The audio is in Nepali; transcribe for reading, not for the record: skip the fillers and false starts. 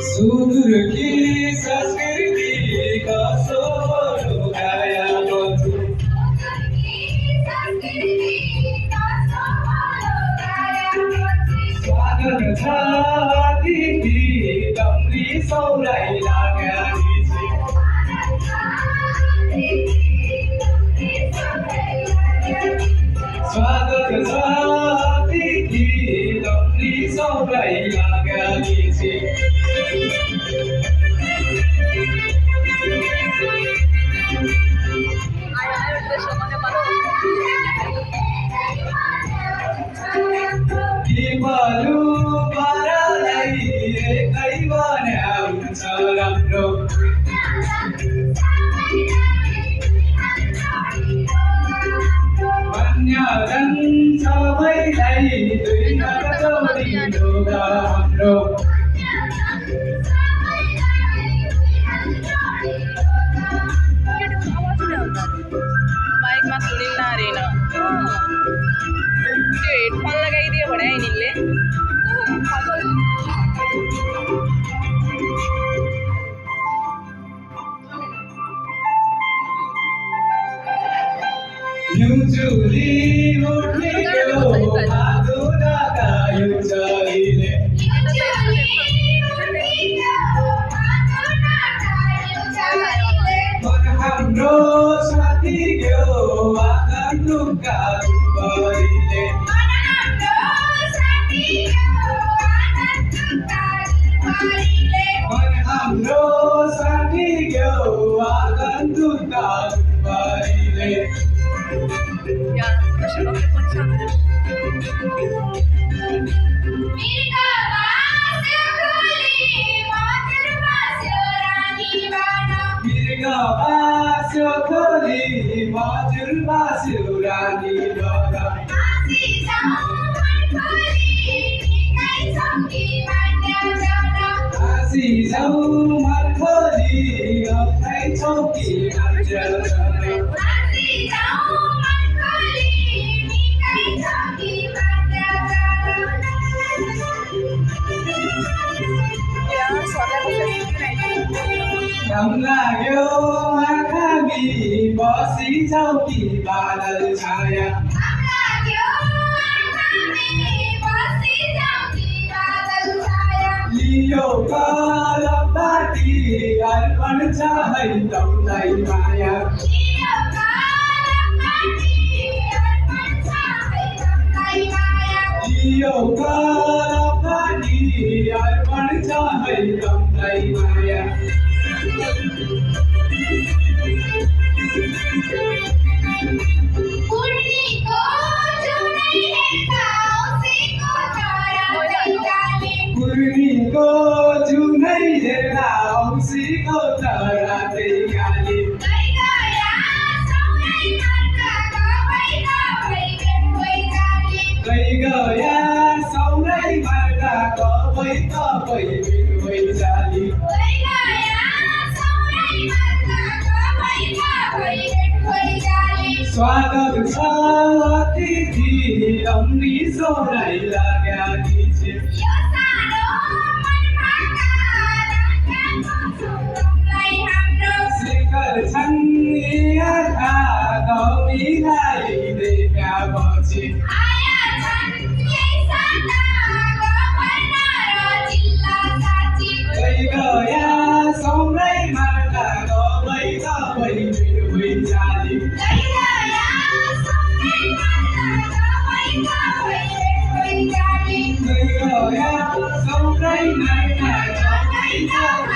सुदूर की संस्कृति का सोलो गाया बजू स्वागत छ अतिथि दम्री सौराई लाग्याली स्वागत छ अतिथि दम्री सौराई लाग्याली बालु बारालाई एकै बन्या हुन्छ राम्रो अन्यजन सबैलाई दुई हात जोडिनु हाम्रो बाइकमा सुनिन्न अरे होइन त्यो हेडफोन लगाइदियो भने यिनीहरूले युजुली उठ्नेको आगोदाका युजलीले मन हाम्रो साथी ग्यो आगन्तुकका दुबरीले मन हाम्रो साथी ग्यो आगन्तुकका दुबरीले मिर्गा खोली मजुर बास्यो रानी बना आसी जाऊ मन खोली अथै चौकी घाम लाग्यो आँखामी बसी चौकी बादल छाया लियो कलम बाटी अर्पण छ है तौलाई माया लियो कलम बाटी अर्पण छ है तौलाई माया पूर्णीको जुनै हेर्दा औँसीको तराते गाली गई गया सौरै मार्दा कबै कबै बिरुवै जाली स्वागत छ अतिथि दम्री सौराई लाग्याली शिखर छन् आँखा दमीलाई देखापछि गई गया सौरै मार्दा कबै कबै बिरुवै जाली सौरै मार्दा कबै कबै